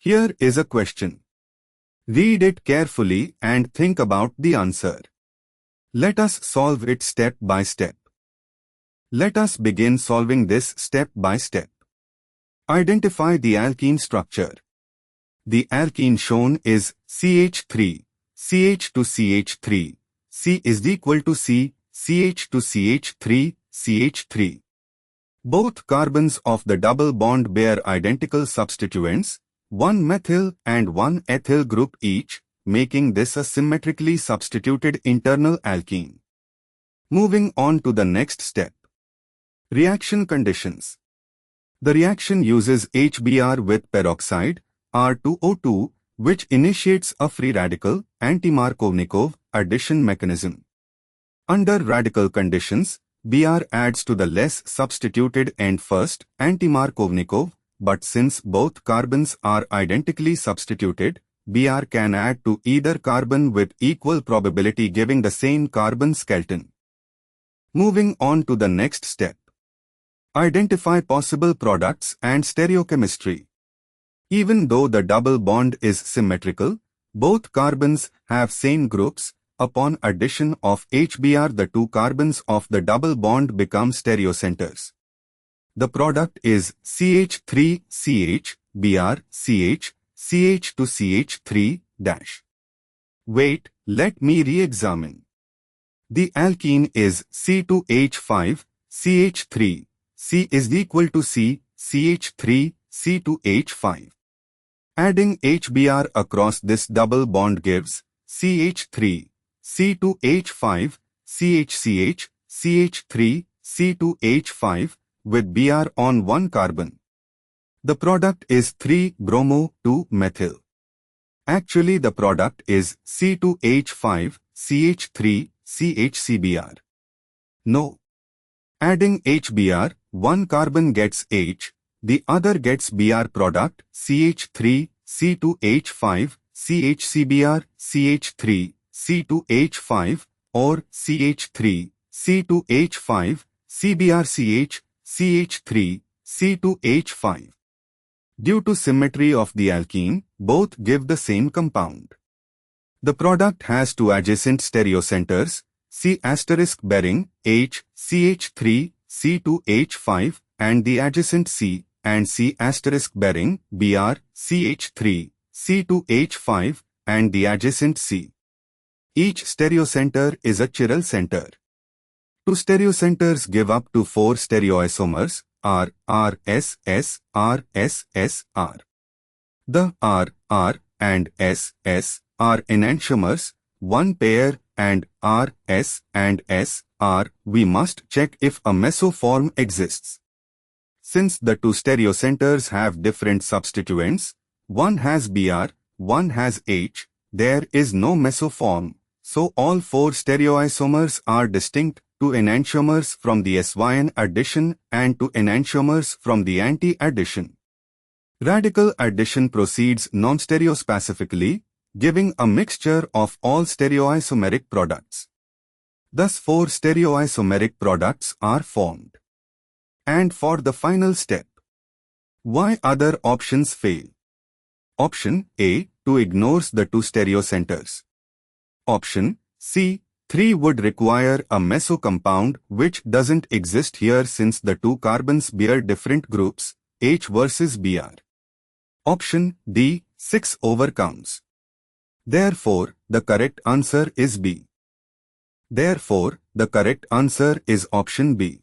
Here is a question. Read it carefully and think about the answer. Let us solve it step by step. Let us begin solving this step by step. Identify the alkene structure. The alkene shown is CH3, CH to CH3, C is equal to C, CH to CH3, CH3. Both carbons of the double bond bear identical substituents, one methyl and one ethyl group each, making this a symmetrically substituted internal alkene. Moving on to the next step. Reaction conditions. The reaction uses HBr with peroxide, R2O2, which initiates a free radical, anti-Markovnikov, addition mechanism. Under radical conditions, Br adds to the less substituted end first, anti-Markovnikov, but since both carbons are identically substituted, Br can add to either carbon with equal probability, giving the same carbon skeleton. Moving on to the next step. Identify possible products and stereochemistry. Even though the double bond is symmetrical, both carbons have same groups. Upon addition of HBr, the two carbons of the double bond become stereocenters. The product is CH3CH, Br, CH, CH to CH3 dash. Wait, let me re-examine. The alkene is C2H5, CH3, C is equal to C, CH3, C2H5. Adding HBr across this double bond gives CH3, C2H5, CHCH, CH3, C2H5 with Br on one carbon. The product is 3-bromo-2-methyl. Actually, the product is C2H5, CH3, CHCbr. No. Adding HBr, one carbon gets H, the other gets Br product CH3, C2H5, CHCbr, CH3, C2H5 or CH3, C2H5, CbrCH, CH3, C2H5. Due to symmetry of the alkene, both give the same compound. The product has two adjacent stereocenters, C** bearing H, CH3, C2H5 and the adjacent C and C** bearing Br, CH3, C2H5 and the adjacent C. Each stereocenter is a chiral center. Two stereocenters give up to 4 stereoisomers, R, R, S, S, R, S, S, R. The R, R and S, S are enantiomers, one pair, and R, S and S are, we must check if a mesoform exists. Since the two stereocenters have different substituents, one has Br, one has H, there is no mesoform, so all 4 stereoisomers are distinct to enantiomers from the SYN addition and to enantiomers from the anti-addition. Radical addition proceeds non-stereospecifically, giving a mixture of all stereoisomeric products. Thus 4 stereoisomeric products are formed. And for the final step, why other options fail? Option A, 2 ignores the 2 stereocenters. Option C, 3 would require a meso compound which doesn't exist here since the 2 carbons bear different groups, H versus Br. Option D, 6 overcounts. Therefore, the correct answer is B. Therefore, the correct answer is option B.